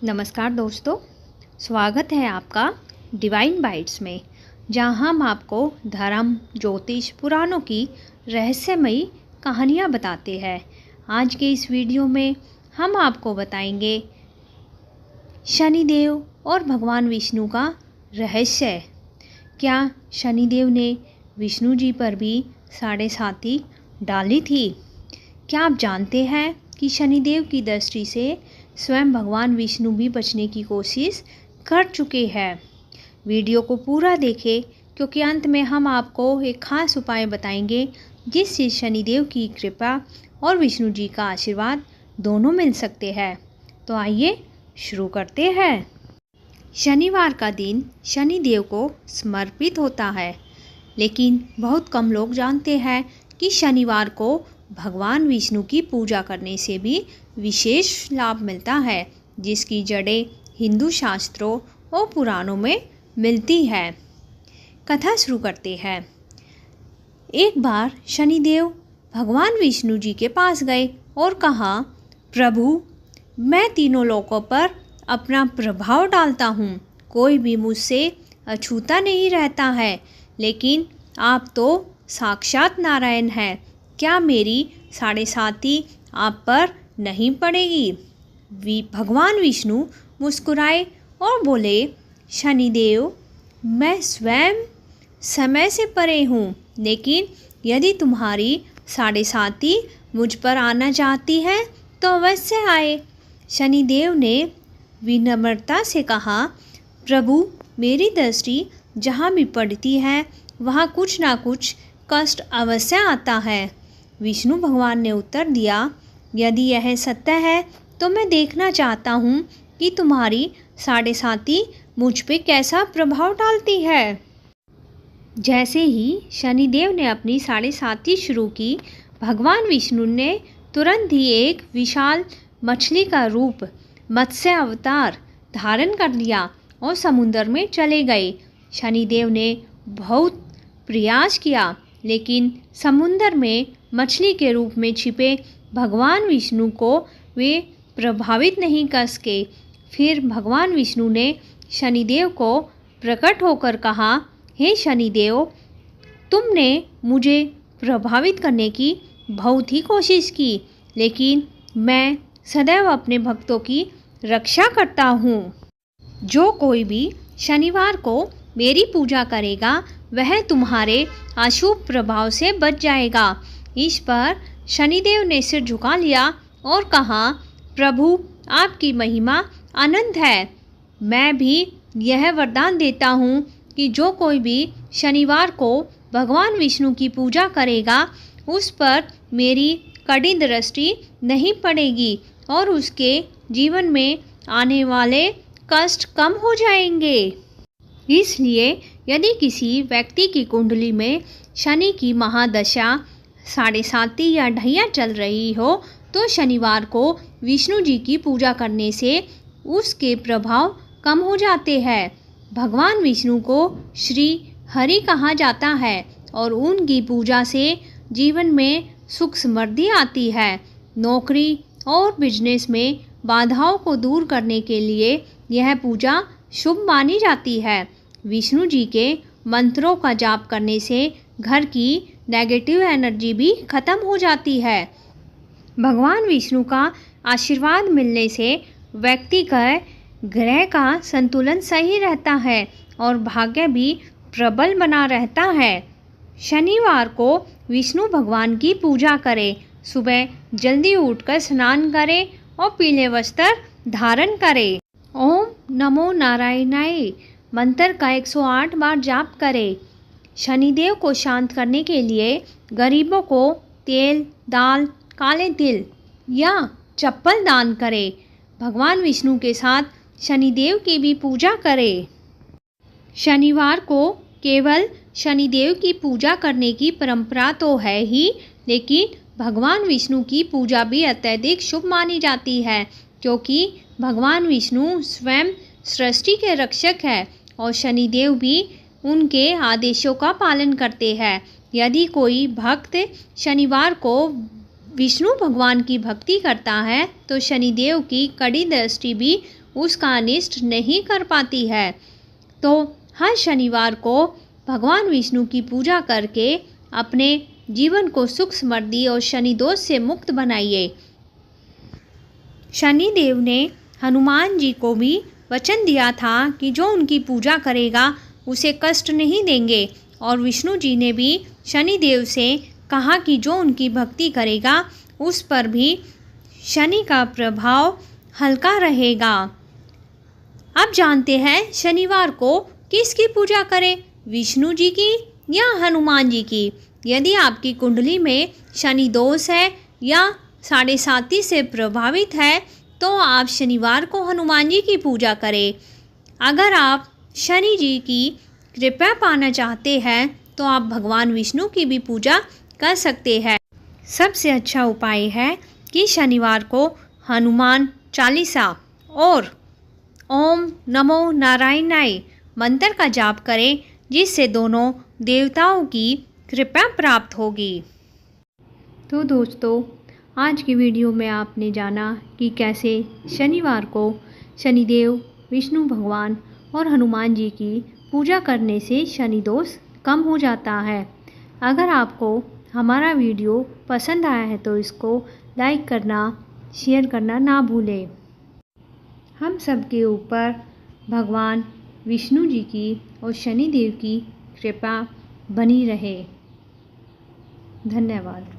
नमस्कार दोस्तों, स्वागत है आपका डिवाइन बाइट्स में, जहां हम आपको धर्म, ज्योतिष, पुराणों की रहस्यमयी कहानियां बताते हैं। आज के इस वीडियो में हम आपको बताएंगे शनिदेव और भगवान विष्णु का रहस्य। क्या शनिदेव ने विष्णु जी पर भी 7.5 डाली थी? क्या आप जानते हैं कि शनिदेव की दृष्टि से स्वयं भगवान विष्णु भी बचने की कोशिश कर चुके हैं? वीडियो को पूरा देखें, क्योंकि अंत में हम आपको एक खास उपाय बताएंगे जिससे शनिदेव की कृपा और विष्णु जी का आशीर्वाद दोनों मिल सकते हैं। तो आइए शुरू करते हैं। शनिवार का दिन शनिदेव को समर्पित होता है, लेकिन बहुत कम लोग जानते हैं कि शनिवार को भगवान विष्णु की पूजा करने से भी विशेष लाभ मिलता है, जिसकी जड़ें हिंदू शास्त्रों और पुराणों में मिलती है। कथा शुरू करते हैं। एक बार शनिदेव भगवान विष्णु जी के पास गए और कहा, प्रभु, मैं तीनों लोकों पर अपना प्रभाव डालता हूँ, कोई भी मुझसे अछूता नहीं रहता है, लेकिन आप तो साक्षात नारायण हैं। क्या मेरी 7.5 आप पर नहीं पड़ेगी? भगवान विष्णु मुस्कुराए और बोले, शनिदेव, मैं स्वयं समय से परे हूँ, लेकिन यदि तुम्हारी 7.5 मुझ पर आना चाहती है तो अवश्य आए। शनिदेव ने विनम्रता से कहा, प्रभु, मेरी दृष्टि जहाँ भी पड़ती है वहाँ कुछ ना कुछ कष्ट अवश्य आता है। विष्णु भगवान ने उत्तर दिया, यदि यह सत्य है तो मैं देखना चाहता हूँ कि तुम्हारी 7.5 मुझ पे कैसा प्रभाव डालती है। जैसे ही शनिदेव ने अपनी 7.5 शुरू की, भगवान विष्णु ने तुरंत ही एक विशाल मछली का रूप, मत्स्य अवतार धारण कर लिया और समुद्र में चले गए। शनिदेव ने बहुत प्रयास किया, लेकिन समुद्र में मछली के रूप में छिपे भगवान विष्णु को वे प्रभावित नहीं कर सके। फिर भगवान विष्णु ने शनिदेव को प्रकट होकर कहा, हे शनिदेव, तुमने मुझे प्रभावित करने की बहुत ही कोशिश की, लेकिन मैं सदैव अपने भक्तों की रक्षा करता हूँ। जो कोई भी शनिवार को मेरी पूजा करेगा वह तुम्हारे अशुभ प्रभाव से बच जाएगा। इस पर शनिदेव ने सिर झुका लिया और कहा, प्रभु, आपकी महिमा अनंत है। मैं भी यह वरदान देता हूँ कि जो कोई भी शनिवार को भगवान विष्णु की पूजा करेगा उस पर मेरी कड़ी दृष्टि नहीं पड़ेगी और उसके जीवन में आने वाले कष्ट कम हो जाएंगे। इसलिए यदि किसी व्यक्ति की कुंडली में शनि की महादशा 7.5 या ढैया चल रही हो तो शनिवार को विष्णु जी की पूजा करने से उसके प्रभाव कम हो जाते हैं। भगवान विष्णु को श्री हरि कहा जाता है और उनकी पूजा से जीवन में सुख समृद्धि आती है। नौकरी और बिजनेस में बाधाओं को दूर करने के लिए यह पूजा शुभ मानी जाती है। विष्णु जी के मंत्रों का जाप करने से घर की नेगेटिव एनर्जी भी खत्म हो जाती है। भगवान विष्णु का आशीर्वाद मिलने से व्यक्ति का ग्रह का संतुलन सही रहता है और भाग्य भी प्रबल बना रहता है। शनिवार को विष्णु भगवान की पूजा करें। सुबह जल्दी उठकर स्नान करें और पीले वस्त्र धारण करें। ओम नमो नारायणाय मंत्र का 108 बार जाप करें। शनिदेव को शांत करने के लिए गरीबों को तेल, दाल, काले तिल या चप्पल दान करें। भगवान विष्णु के साथ शनिदेव की भी पूजा करें। शनिवार को केवल शनिदेव की पूजा करने की परंपरा तो है ही, लेकिन भगवान विष्णु की पूजा भी अत्यधिक शुभ मानी जाती है, क्योंकि भगवान विष्णु स्वयं सृष्टि के रक्षक है और शनिदेव भी उनके आदेशों का पालन करते हैं। यदि कोई भक्त शनिवार को विष्णु भगवान की भक्ति करता है तो शनिदेव की कड़ी दृष्टि भी उसका अनिष्ट नहीं कर पाती है। तो हर शनिवार को भगवान विष्णु की पूजा करके अपने जीवन को सुख समृद्धि और शनि दोष से मुक्त बनाइए। शनि देव ने हनुमान जी को भी वचन दिया था कि जो उनकी पूजा करेगा उसे कष्ट नहीं देंगे, और विष्णु जी ने भी शनि देव से कहा कि जो उनकी भक्ति करेगा उस पर भी शनि का प्रभाव हल्का रहेगा। अब जानते हैं शनिवार को किसकी पूजा करें, विष्णु जी की या हनुमान जी की। यदि आपकी कुंडली में शनि दोष है या 7.5 से प्रभावित है तो आप शनिवार को हनुमान जी की पूजा करें। अगर आप शनि जी की कृपा पाना चाहते हैं तो आप भगवान विष्णु की भी पूजा कर सकते हैं। सबसे अच्छा उपाय है कि शनिवार को हनुमान चालीसा और ओम नमो नारायणाय मंत्र का जाप करें, जिससे दोनों देवताओं की कृपा प्राप्त होगी। तो दोस्तों, आज की वीडियो में आपने जाना कि कैसे शनिवार को शनिदेव, विष्णु भगवान और हनुमान जी की पूजा करने से शनि दोष कम हो जाता है। अगर आपको हमारा वीडियो पसंद आया है तो इसको लाइक करना, शेयर करना ना भूलें। हम सबके ऊपर भगवान विष्णु जी की और शनिदेव की कृपा बनी रहे। धन्यवाद।